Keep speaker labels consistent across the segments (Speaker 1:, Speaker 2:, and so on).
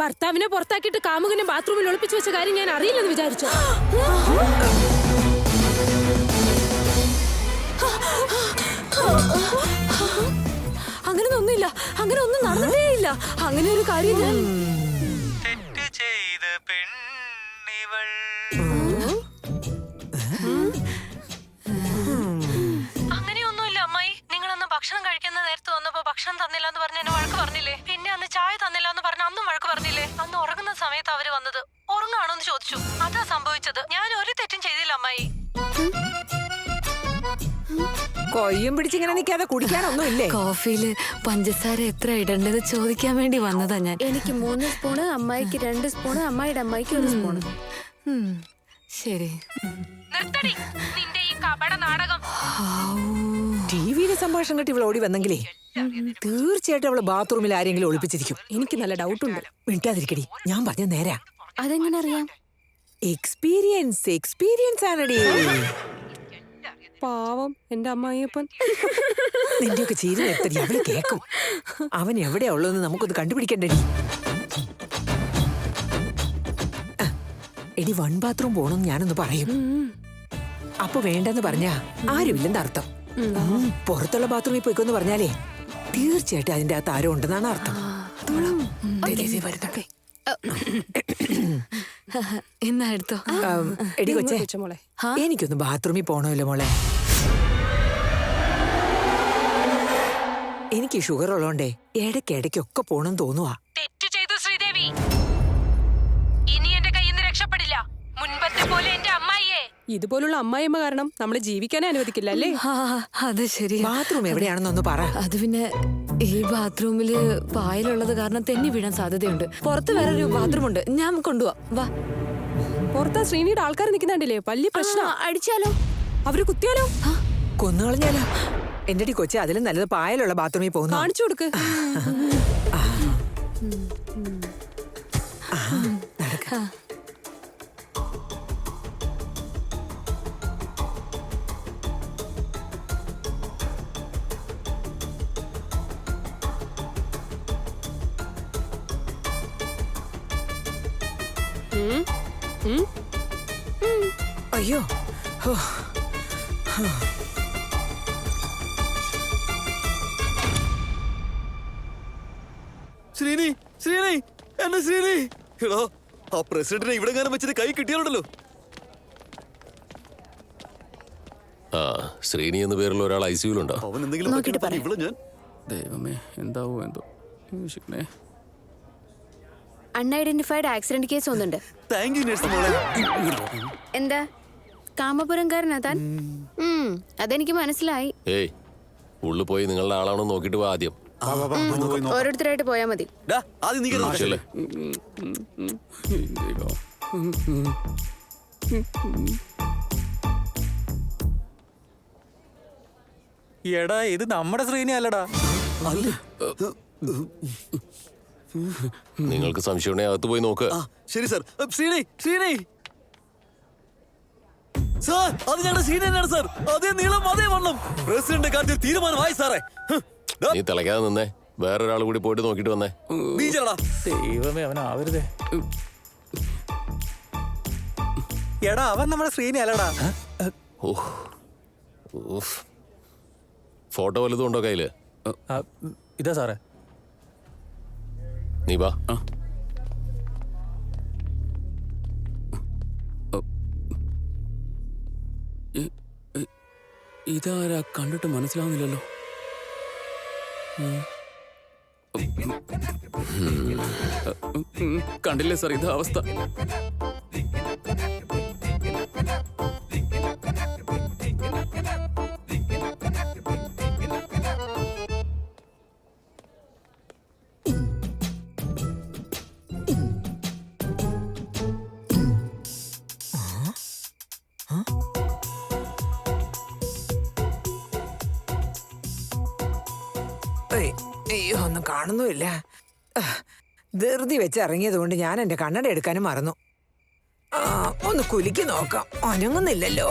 Speaker 1: ഭർത്താവിനെ പുറത്താക്കിയിട്ട് കാമുകനെ ബാത്റൂമിൽ ഒളിപ്പിച്ചു വെച്ച കാര്യം ഞാൻ അറിയില്ലെന്ന് വിചാരിച്ചു. അങ്ങനെ ഒന്നുമില്ല, അങ്ങനെ ഒന്നും നടന്നേ ഇല്ല. അങ്ങനെ ഒരു കാര്യം ഞാൻ
Speaker 2: അങ്ങനെയൊന്നുമില്ല അമ്മായി. നിങ്ങളന്ന് ഭക്ഷണം കഴിക്കുന്ന നേരത്ത് വന്നപ്പോ ഭക്ഷണം തന്നില്ല എന്ന് പറഞ്ഞ എന്നെ വഴക്ക് പറഞ്ഞില്ലേ? പിന്നെ അന്ന് ചായ തന്നില്ല എന്ന് പറഞ്ഞ അന്നും വഴക്ക് പറഞ്ഞില്ലേ? അന്ന് ഉറങ്ങുന്ന സമയത്ത് അവര് വന്നത്. ഉറങ്ങാണോ എന്ന് ചോദിച്ചു. അതാ സംഭവിച്ചത്. ഞാൻ ഒരു തെറ്റും ചെയ്തില്ല അമ്മായി.
Speaker 3: കൊയ്യും പിടിച്ചിങ്ങനെ നിൽക്കാതെ കുടിക്കാനൊന്നുമില്ലേ?
Speaker 2: കോഫിയില് പഞ്ചസാര എത്ര ഇടേണ്ടത് ചോദിക്കാൻ വേണ്ടി വന്നതാ ഞാൻ.
Speaker 1: എനിക്ക് 3 സ്പൂണ്, അമ്മായിക്ക് 2 സ്പൂണ്, അമ്മായിയുടെ അമ്മായിക്ക് 1 സ്പൂണ്.
Speaker 2: ശരി. നിന്റെ ഈ കപട നാടകം.
Speaker 3: ടിവിയിലെ സംഭാഷണം കേട്ട് ഇവൾ ഓടി വന്നെങ്കിലേ തീർച്ചയായിട്ടും അവള് ബാത്റൂമിൽ ആരെങ്കിലും ഒളിപ്പിച്ചിരിക്കും.
Speaker 1: എനിക്ക് നല്ല ഡൗട്ടുണ്ട്.
Speaker 3: മിണ്ടാതിരിക്കടി, ഞാൻ പറഞ്ഞ നേരാ.
Speaker 1: അതെങ്ങനെ അറിയാം?
Speaker 3: എക്സ്പീരിയൻസ് ആണടി.
Speaker 1: പാവം എന്റെ അമ്മായിയപ്പൻ.
Speaker 3: നിന്റെയൊക്കെ ചെയ്ത് നിർത്തടി, അവള് കേക്കും. അവൻ എവിടെയാ ഉള്ളതെന്ന് നമുക്കൊന്ന് കണ്ടുപിടിക്കണ്ടടി. എടി 1 ബാത്റൂം പോണെന്ന് ഞാനൊന്ന് പറയും. അപ്പൊ വേണ്ടെന്ന് പറഞ്ഞാ ആരുമില്ലെന്ന് അർത്ഥം. പുറത്തുള്ള ബാത്റൂമിൽ പോയിക്കൊന്ന് പറഞ്ഞാലേ തീർച്ചയായിട്ടും അതിന്റെ അകത്ത് ആരോ ഉണ്ടെന്നാണ് അർത്ഥം.
Speaker 2: എന്നാ എടുത്തോ.
Speaker 3: എടി കൊച്ചേ, എനിക്കൊന്ന് ബാത്റൂമിൽ പോണമല്ലോ മോളെ. എനിക്ക് ഷുഗർ ഉള്ളോണ്ടേ ഇടയ്ക്കിടയ്ക്കൊക്കെ പോണെന്ന് തോന്നുവാ.
Speaker 2: തെറ്റു ചെയ്തു ശ്രീദേവി. ഇനി എന്റെ കയ്യിൽ നിന്ന് രക്ഷപ്പെടില്ല. മുൻപത്തെ പോലെ എന്റെ അമ്മായിയെ.
Speaker 1: ഇതുപോലുള്ള അമ്മായിയമ്മ കാരണം നമ്മളെ ജീവിക്കാനേ അനുവദിക്കില്ല അല്ലേ?
Speaker 2: അത് ശരി.
Speaker 3: ബാത്റൂം എവിടെയാണെന്നൊന്ന് പറ.
Speaker 2: അത് പിന്നെ ഈ ബാത്റൂമില് പായലുള്ളത് കാരണം തെന്നി വീഴാൻ സാധ്യതയുണ്ട്. പുറത്ത് വേറൊരു ബാത്റൂം ഉണ്ട്, ഞാൻ കൊണ്ടുപോവാ. വാ.
Speaker 1: പുറത്താ ശ്രീനിയുടെ ആൾക്കാർ നിൽക്കുന്നുണ്ടല്ലേ? വലിയ പ്രശ്നം.
Speaker 2: അടിച്ചാലോ?
Speaker 1: അവര് കുത്തിയാലോ?
Speaker 3: കൊന്നുകളഞ്ഞാലോ? എന്റെ കൊച്ചെ, അതിലും നല്ലത് പായലുള്ള ബാത്റൂമിൽ പോകുന്നു.
Speaker 1: കാണിച്ചു കൊടുക്ക്.
Speaker 3: അയ്യോ,
Speaker 4: ശ്രീനി, ശ്രീനി, എന്നെ ശ്രീനി. എടോ, ആ പ്രസിഡന്റിനെ ഇവിടെ കാനം വെച്ചിട്ട് കൈ കിട്ടിയാലുണ്ടല്ലോ.
Speaker 5: ആ, ശ്രീനി എന്ന പേരുള്ള ഒരാൾ ഐസിയുലുണ്ടോ?
Speaker 4: അവൻ എന്തെങ്കിലും ഇവിടെ ഞാൻ
Speaker 6: ദൈവമേ, എന്താവോ എന്തോ.
Speaker 7: അൺഐഡന്റിഫൈഡ് ആക്സിഡന്റ് കേസ് ഒന്നുണ്ട്.
Speaker 4: താങ്ക് യു നഴ്സ് മോളെ.
Speaker 7: എന്താ കാമപുരംകാരനാ താൻ? അതെനിക്ക് മനസ്സിലായി.
Speaker 5: ഏയ്, ഉള്ളു പോയി നിങ്ങളുടെ ആളാണോ നോക്കിട്ട് പോവാ ആദ്യം.
Speaker 7: ഓരോരുത്തരായിട്ട് പോയാ മതി.
Speaker 4: ആദ്യം നീ
Speaker 5: ശരി.
Speaker 6: എടാ, ഇത് നമ്മുടെ ശ്രീനി അല്ലടാ.
Speaker 5: നിങ്ങൾക്ക് സംശയമുണ്ടെങ്കിൽ അകത്ത് പോയി നോക്ക്.
Speaker 4: ശരി സാർ. ശ്രീനി, ശ്രീനി സാർ, അത് ഞങ്ങളുടെ ശ്രീനി തന്നെയാണ് സാർ. അതേ നീളം, അതേ വണ്ണം. പ്രസിഡന്റ് കാര്യത്തിൽ തീരുമാനമായി സാറേ.
Speaker 5: നീ തിളയ്ക്കാതെ നിന്നേ. വേറൊരാൾ കൂടി പോയിട്ട് നോക്കിട്ട് വന്നേ.
Speaker 6: ദൈവമേ, അവനാവരുതേ. എടാ, അവൻ നമ്മുടെ ശ്രീനി അല്ലടാ.
Speaker 5: ഫോട്ടോ വലുതും ഉണ്ടോ കയ്യില്?
Speaker 6: ഇതാ സാറേ.
Speaker 5: നീ വാ.
Speaker 6: ഇതാരാ? കണ്ടിട്ട് മനസ്സിലാവുന്നില്ലല്ലോ. കണ്ടില്ലേ സാർ, ഇതാ അവസ്ഥ.
Speaker 3: അയ്യോ, ഒന്നും കാണുന്നുമില്ല. ധൃതി വെച്ച് ഇറങ്ങിയത് കൊണ്ട് ഞാൻ എന്റെ കണ്ണട എടുക്കാനും മറന്നു. ഒന്ന് കുലുക്കി നോക്കാം. അനങ്ങുന്നില്ലല്ലോ.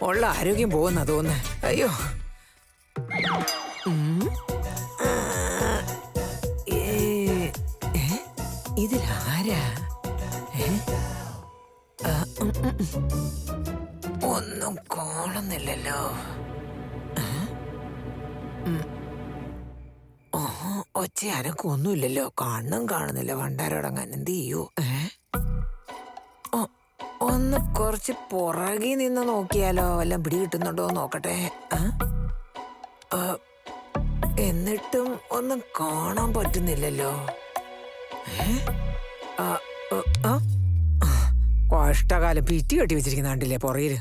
Speaker 3: ഉള്ള ആരോഗ്യം പോകുന്ന തോന്നുന്നു. അയ്യോ, ഇതിലാരാ? ഏ? ഒന്നും കാണുന്നില്ലല്ലോ. ഒച്ച അനക്കൊന്നുമില്ലല്ലോ. കണ്ണും കാണുന്നില്ല. വണ്ടാരോടങ്ങാൻ എന്ത് ചെയ്യൂ? ഒന്ന് കുറച്ച് പുറകെ നിന്ന് നോക്കിയാലോ, വല്ലതും പിടി കിട്ടുന്നുണ്ടോ നോക്കട്ടെ. എന്നിട്ടും ഒന്നും കാണാൻ പറ്റുന്നില്ലല്ലോ. കഷ്ടകാലം പിറ്റി കെട്ടി വെച്ചിരിക്കുന്ന കണ്ടില്ലേ പുറയില്.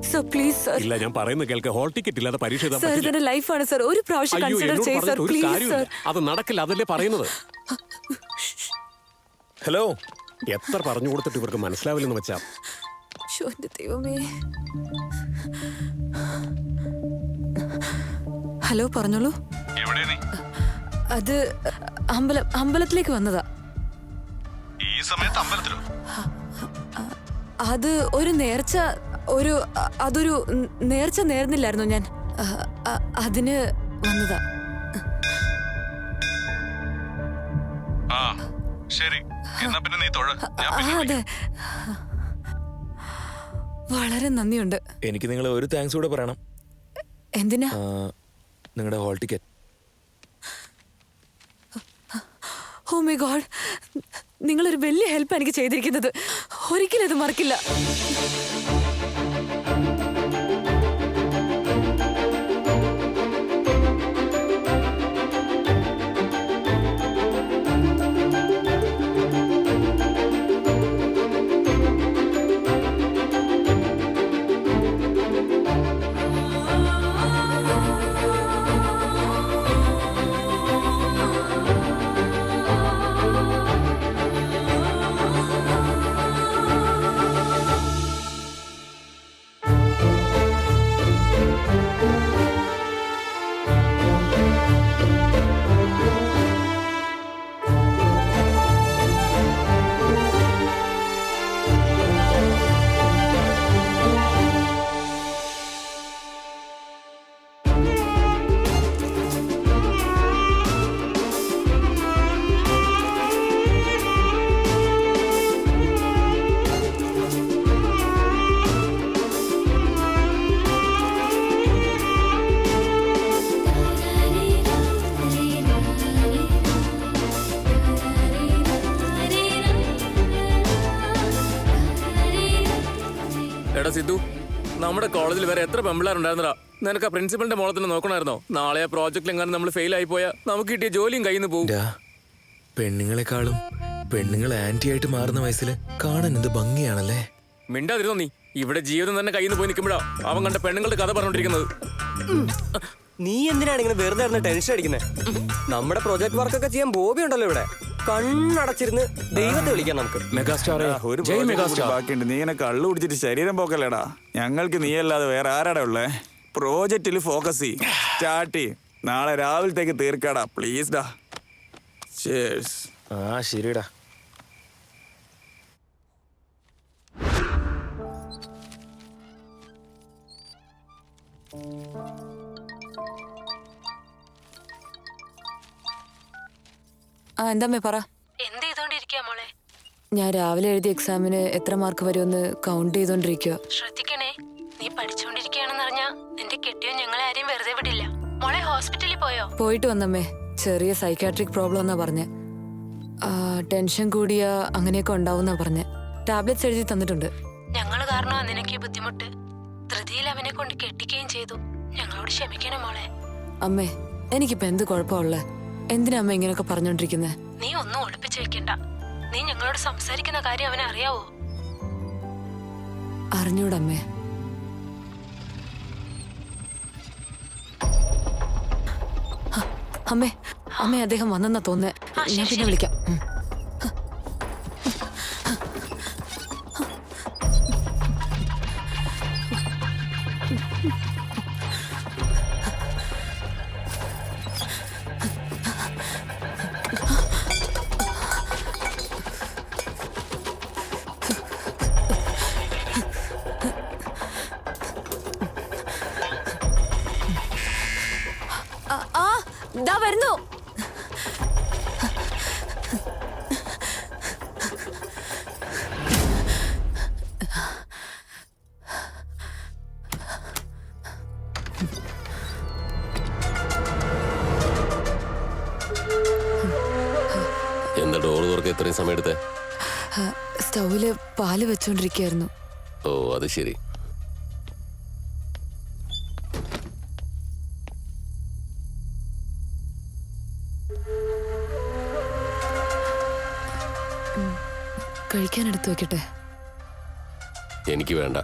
Speaker 1: Sir please sir.
Speaker 8: ഇല്ല, ഞാൻ പറയുന്നത് കേൾക്ക്. ഹോൾ ടിക്കറ്റ് ഇല്ലാതെ പരീക്ഷ എഴുതാൻ
Speaker 1: സർ
Speaker 8: പറ്റില്ല.
Speaker 1: ഇതെന്റെ ലൈഫാണ് സർ. ഒരു പ്രാവശ്യം
Speaker 8: അയ്യോ,
Speaker 1: കൺസിഡർ
Speaker 8: എന്നോട്
Speaker 1: ചെയ്യ് സർ.
Speaker 8: പറഞ്ഞിട്ട് ഒരു
Speaker 1: പ്ലീസ്
Speaker 8: കാര്യമില്ല.
Speaker 1: സർ.
Speaker 8: അത് നടക്കില്ല, അതല്ലേ പറയുന്നത്.
Speaker 4: ഹലോ,
Speaker 8: എത്ര പറഞ്ഞു കൊടുത്തിട്ട് ഇവർക്ക് മനസ്സിലാവില്ലെന്ന് വെച്ചാ.
Speaker 1: ശ്ശോ, എന്റെ ദൈവമേ. ഹലോ, പറഞ്ഞോളൂ. അത് അമ്പലത്തിലേക്ക് വന്നതാ.
Speaker 9: ഈ സമയത്ത് അമ്പലത്തിലോ?
Speaker 1: അത് ഒരു നേർച്ച, അതൊരു നേർച്ച നേർന്നില്ലായിരുന്നു ഞാൻ. അതിന് വന്നതാ.
Speaker 9: ആ ശരി, എന്നാ പിന്നെ നീ തൊഴ. ഞാൻ പിന്നെ
Speaker 1: അതെ, വളരെ നന്ദിയുണ്ട്.
Speaker 4: എനിക്ക് നിങ്ങൾ ഒരു താങ്ക്സ് കൂടെ പറയണം.
Speaker 1: എന്തിനാ?
Speaker 4: നിങ്ങളുടെ hall ticket.
Speaker 1: Oh my god, നിങ്ങളൊരു വലിയ ഹെൽപ്പ് എനിക്ക് ചെയ്തിരിക്കുന്നത്. ഒരിക്കലും ഇത് മറക്കില്ല.
Speaker 6: എടാ സിദ്ധു, നമ്മുടെ കോളേജിൽ വേറെ എത്ര പെമ്പിള്ളാരുണ്ടായിരുന്നടാ. നിനക്ക് ആ പ്രിൻസിപ്പലിന്റെ മോളെ തന്നെ നോക്കണമായിരുന്നോ? നാളെ ആ പ്രോജക്റ്റിൽ എങ്ങാനും നമ്മൾ ഫെയിൽ ആയി പോയാൽ നമുക്ക് കിട്ടിയ ജോലിയും കയ്യിൽ നിന്ന് പോകും.
Speaker 4: പെണ്ണുങ്ങളെക്കാളും പെണ്ണുങ്ങൾ ആന്റി ആയിട്ട് മാറുന്ന വയസ്സിൽ കാണാൻ എന്ത് ഭംഗിയാണല്ലേ.
Speaker 6: മിണ്ടാതിരുന്നോ നീ. ഇവിടെ ജീവിതം തന്നെ കയ്യിൽ നിന്ന് പോയി നിൽക്കുമ്പോഴാ അവൻ കണ്ട പെണ്ണുങ്ങളുടെ കഥ പറഞ്ഞോണ്ടിരിക്കുന്നത്.
Speaker 10: നീ എന്തിനാണ് ഇങ്ങനെ വെറുതെ ഇരുന്ന് ടെൻഷൻ അടിക്കുന്നത്? നമ്മുടെ പ്രൊജക്ട് വർക്കൊക്കെ ചെയ്യാൻ ബോബി ഉണ്ടല്ലോ ഇവിടെ. കണ്ണടച്ചിരുന്ന് ദൈവത്തെ വിളിക്കാം നമുക്ക്.
Speaker 6: മെഗാസ്റ്റാറേ,
Speaker 11: ഒരു
Speaker 6: ജയ് മെഗാസ്റ്റാർ.
Speaker 11: ബാക്കിയുണ്ട്. നീ ഇങ്ങനെ കള്ളു കുടിച്ചിട്ട് ശരീരം പോക്കല്ലേടാ. ഞങ്ങൾക്ക് നീ അല്ലാതെ വേറെ ആരാടാ ഉള്ളേ? പ്രോജക്റ്റിൽ ഫോക്കസ് ചെയ്യ്, സ്റ്റാർട്ട് ചെയ്യ്. നാളെ രാവിലത്തേക്ക് തീർക്കാടാ പ്ലീസ് ഡാ. ചേഴ്സ്.
Speaker 4: ആ ശരിടാ.
Speaker 1: എന്താ പറ.
Speaker 2: എന്ത് ചെയ്തോണ്ടിരിക്കുക മോളെ?
Speaker 1: ഞാൻ രാവിലെ എഴുതിയ എക്സാമിന് എത്ര മാർക്ക് വരുമെന്ന് കൗണ്ട് ചെയ്തോണ്ടിരിക്കുക.
Speaker 2: ശ്രദ്ധിക്കണേ, നീ പഠിച്ചുകൊണ്ടിരിക്കുകയാണെന്നറിഞ്ഞാ നിന്റെ കെട്ടിയോ ഞങ്ങളെ ആരെയും വെറുതെ വിടില്ല. മോളെ ഹോസ്പിറ്റലിൽ പോയോ?
Speaker 1: പോയിട്ട് വന്നമ്മേ. ചെറിയ സൈക്കാട്രിക് പ്രോബ്ലം എന്നാ പറഞ്ഞ്. ടെൻഷൻ കൂടിയ അങ്ങനെയൊക്കെ ഉണ്ടാവുന്നാ പറഞ്ഞ്. ടാബ്ലറ്റ്സ് എഴുതി തന്നിട്ടുണ്ട്.
Speaker 2: ഞങ്ങൾ കാരണമാ നിനക്ക് ബുദ്ധിമുട്ട്. ധൃതിയിൽ അവനെ കൊണ്ട് കെട്ടിക്കുകയും ചെയ്തു. ഞങ്ങളോട് ക്ഷമിക്കണം മോളെ.
Speaker 1: അമ്മേ, എനിക്കിപ്പോ എന്ത് കുഴപ്പമുള്ള? എന്തിനാ അമ്മ ഇങ്ങനെയൊക്കെ പറഞ്ഞോണ്ടിരിക്കുന്നെ?
Speaker 2: നീ ഒന്നും ഒളിപ്പിച്ചു വെക്കണ്ട. നീ ഞങ്ങളോട് സംസാരിക്കുന്ന കാര്യം അവനെ അറിയാവോ?
Speaker 1: അറിഞ്ഞൂടമ്മേ. അമ്മേ, അമ്മേ അദ്ദേഹം വന്നെന്നാ തോന്നേ. ഞാൻ പിന്നെ വിളിക്കാം. ആ ദാ വരുന്നു.
Speaker 5: എന്താ ഡോർ തുറക്കാൻ ഇത്രയും സമയം എടുത്തേ?
Speaker 1: സ്റ്റൗവില് പാല് വെച്ചോണ്ടിരിക്കായിരുന്നു.
Speaker 5: ഓ അത് ശരി.
Speaker 1: കഴിക്കാൻ എടുത്തു വെക്കട്ടെ?
Speaker 5: എനിക്ക് വേണ്ട.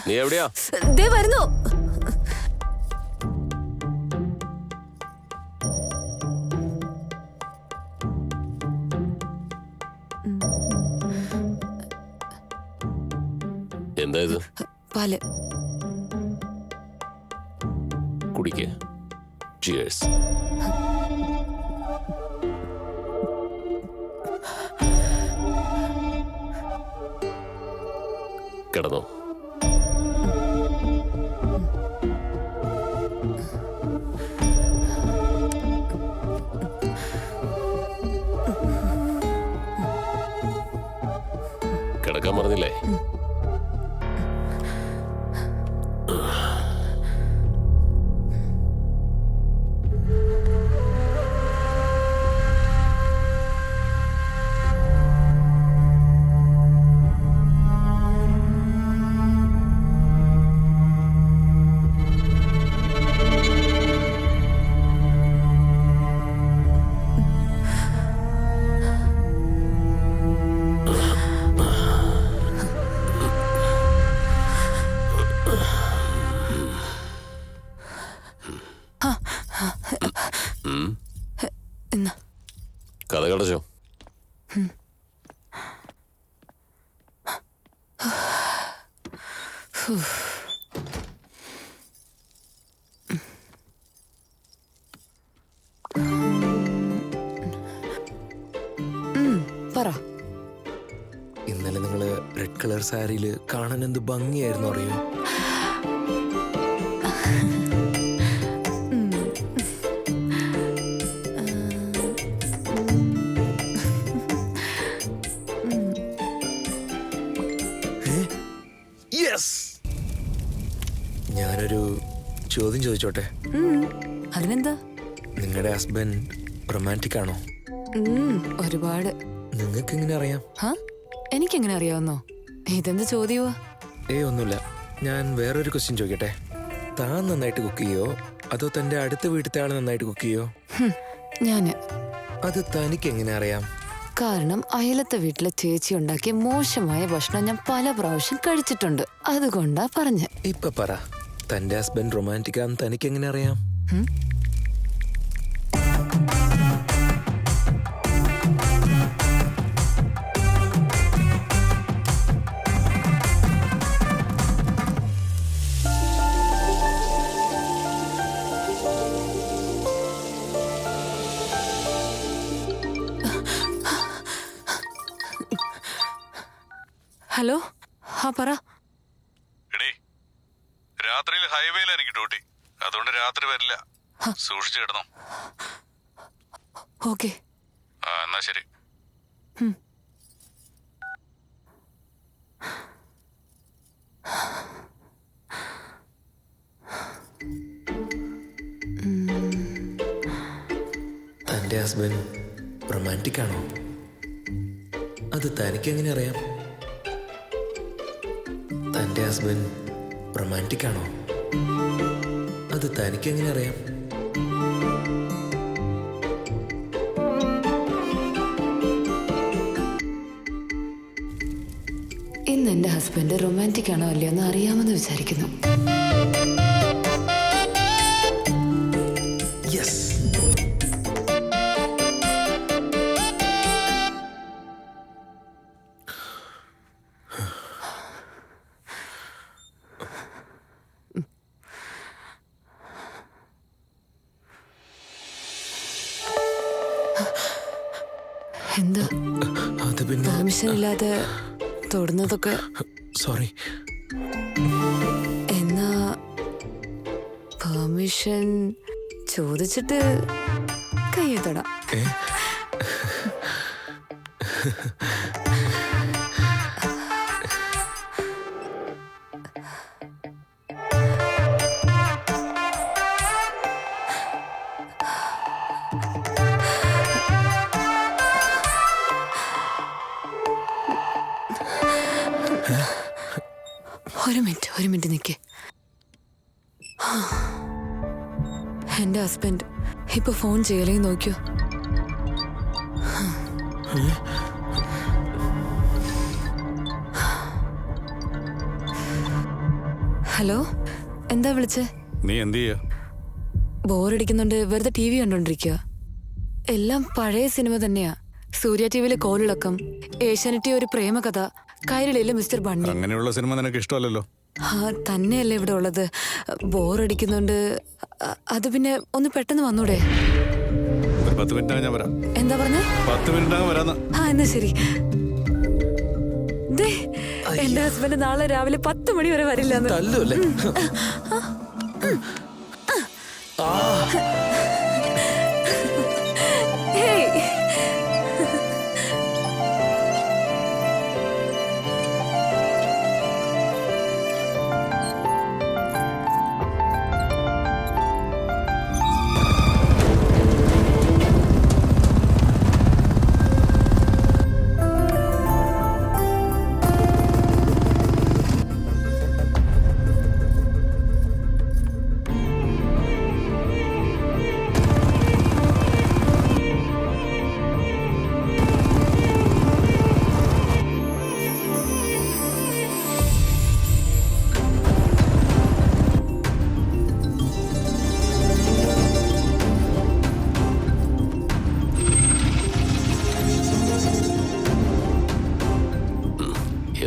Speaker 5: നീ എവിടെയാ?
Speaker 1: ദേ വരുന്നു.
Speaker 5: എന്താ ഇത്?
Speaker 1: പാല്.
Speaker 5: കുടിക്കേ. ചിയേഴ്സ്. കിടന്നോ. കിടക്കാൻ പറഞ്ഞില്ലേ? കഥ കടച്ചോ?
Speaker 1: പറ.
Speaker 10: ഇന്നലെ നിങ്ങള് റെഡ് കളർ സാരിയില് കാണാൻ എന്ത് ഭംഗിയായിരുന്നു അറിയോ? ഞാനൊരു ചോദ്യം ചോദിച്ചോട്ടെ?
Speaker 1: അതിനെന്താ?
Speaker 10: നിങ്ങളുടെ ഹസ്ബൻഡ് റൊമാൻറ്റിക് ആണോ?
Speaker 1: ഒരുപാട്.
Speaker 10: നിങ്ങൾക്ക് എങ്ങനെ അറിയാം?
Speaker 1: എനിക്കെങ്ങനെ അറിയാവുന്നോ? ഇതെന്ത് ചോദ്യവാ?
Speaker 10: ഒന്നുമില്ല. ഞാൻ വേറൊരു ക്വസ്റ്റ്യൻ ചോദിക്കട്ടെ? താൻ നന്നായിട്ട് കുക്ക് ചെയ്യോ അതോ തന്റെ അടുത്ത വീട്ടിലത്തെ ആള് നന്നായിട്ട് കുക്ക് ചെയ്യോ?
Speaker 1: ഞാന്.
Speaker 10: അത് തനിക്ക് എങ്ങനെ അറിയാം?
Speaker 1: കാരണം അയലത്തെ വീട്ടിലെ ചേച്ചി ഉണ്ടാക്കിയ മോശമായ ഭക്ഷണം ഞാൻ പല പ്രാവശ്യം കഴിച്ചിട്ടുണ്ട്. അതുകൊണ്ടാ പറഞ്ഞ.
Speaker 10: ഇപ്പൊ പറ, തന്റെ ഹസ്ബൻഡ് റൊമാൻറ്റിക് ആണെന്ന് തനിക്ക് എങ്ങനെ അറിയാം?
Speaker 1: ഹലോ. പറ.
Speaker 9: രാത്രിയിൽ ഹൈവേയിൽ എനിക്ക് ഡ്യൂട്ടി, അതുകൊണ്ട് രാത്രി വരില്ല. സൂക്ഷിച്ചു കിടന്നോ.
Speaker 1: ഓക്കെ.
Speaker 9: എന്നാ ശരി.
Speaker 10: തന്റെ ഹസ്ബൻഡ് റൊമാൻറ്റിക് ആണോ? അത് തനിക്ക് എങ്ങനെ അറിയാം? തന്റെ ഹസ്ബൻഡ് റൊമാൻറ്റിക് ആണോ? അത് തനിക്ക് എങ്ങനെ അറിയാം?
Speaker 1: ഇന്ന് എന്റെ ഹസ്ബൻഡ് റൊമാൻറ്റിക് ആണോ അല്ലയോ എന്ന് അറിയാമെന്ന് വിചാരിക്കുന്നു.
Speaker 10: യെസ്.
Speaker 1: എന്താ
Speaker 6: അത് പിന്നെ
Speaker 1: പെർമിഷൻ ഇല്ലാതെ തൊടുന്നതൊക്കെ?
Speaker 6: സോറി.
Speaker 1: എന്നാ പെർമിഷൻ ചോദിച്ചിട്ട് കൈ തൊടാം. ഒരു മിനിറ്റ് നിൽക്കേ. എന്റെ ഹസ്ബൻഡ് ഇപ്പൊ ഫോൺ ചെയ്യലേ നോക്കിയോ. ഹലോ, എന്താ വിളിച്ചേ?
Speaker 9: നീ എന്ത് ചെയ്യാ?
Speaker 1: ബോറടിക്കുന്നുണ്ട്, വെറുതെ TV കണ്ടോണ്ടിരിക്കുക. എല്ലാം പഴയ സിനിമ തന്നെയാ. സൂര്യ TVയിലെ കോളിളക്കം, ഏഷ്യാനെറ്റി ഒരു പ്രേമകഥ, കൈരളിയിലെ മിസ്റ്റർ ബണ്ണി.
Speaker 9: അങ്ങനെയുള്ള സിനിമ നിനക്ക് ഇഷ്ടമല്ലല്ലോ.
Speaker 1: തന്നെയല്ലേ ഇവിടെ ഉള്ളത്. ബോറടിക്കുന്നുണ്ട്. അത് പിന്നെ ഒന്ന് പെട്ടെന്ന് വന്നൂടെ?
Speaker 9: ഒരു 10 മിനിറ്റ് ഞാൻ വരാം.
Speaker 1: എന്താ പറഞ്ഞ?
Speaker 9: 10 മിനിറ്റ് വരാന്ന്.
Speaker 1: എന്നാ ശരി. എന്റെ ഹസ്ബൻഡ് നാളെ രാവിലെ 10 മണി വരെ വരില്ല.
Speaker 6: തല്ലുമല്ലേ?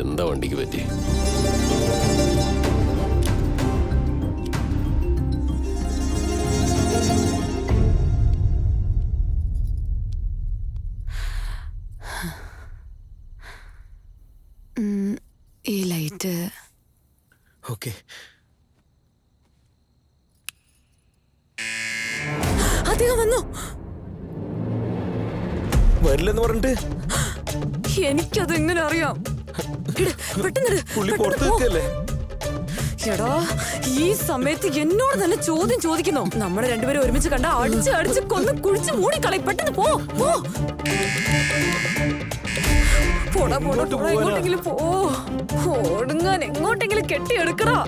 Speaker 5: എന്താ വണ്ടിക്ക് പറ്റി?
Speaker 1: ഈ ലൈറ്റ്.
Speaker 6: ഓക്കെ.
Speaker 1: അദ്ദേഹം വന്നു.
Speaker 6: വരില്ലെന്ന് പറഞ്ഞിട്ട്
Speaker 1: എനിക്കത് എങ്ങനെ അറിയാം?
Speaker 6: പുള്ളി പുറത്ത് നിൽക്കല്ലേ?
Speaker 1: എടാ, ഈ സമയത്ത് എന്നോട് തന്നെ ചോദ്യം ചോദിക്കുന്നു. നമ്മളെ രണ്ടുപേരും ഒരുമിച്ച് കണ്ട അടിച്ച് അടിച്ച് കൊന്ന് കുഴിച്ച് മൂടിക്കളയും. പെട്ടെന്ന് പോ. എങ്ങോട്ടെങ്കിലും പോ. ഓടുങ്ങാൻ എങ്ങോട്ടെങ്കിലും കെട്ടിയെടുക്കടാ.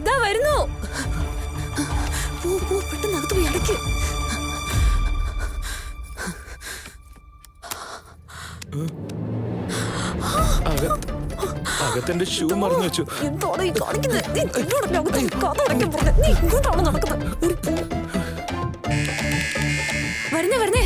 Speaker 1: ഇതാ വരുന്നു. പോ, പെട്ടെന്ന് അകത്ത് പോയി അടയ്ക്ക്.
Speaker 6: അകത്തെന്റെ ഷൂ മറന്നു വെച്ചു.
Speaker 1: എന്താണ് ഈ കാണിക്കുന്നത്? നീ എന്നോടല്ലേ അകത്ത് കഥ അടയ്ക്കാൻ പോകുന്നത്? നീ ഇങ്ങോട്ടാണ് നടക്കുന്നത്. വരുന്നേ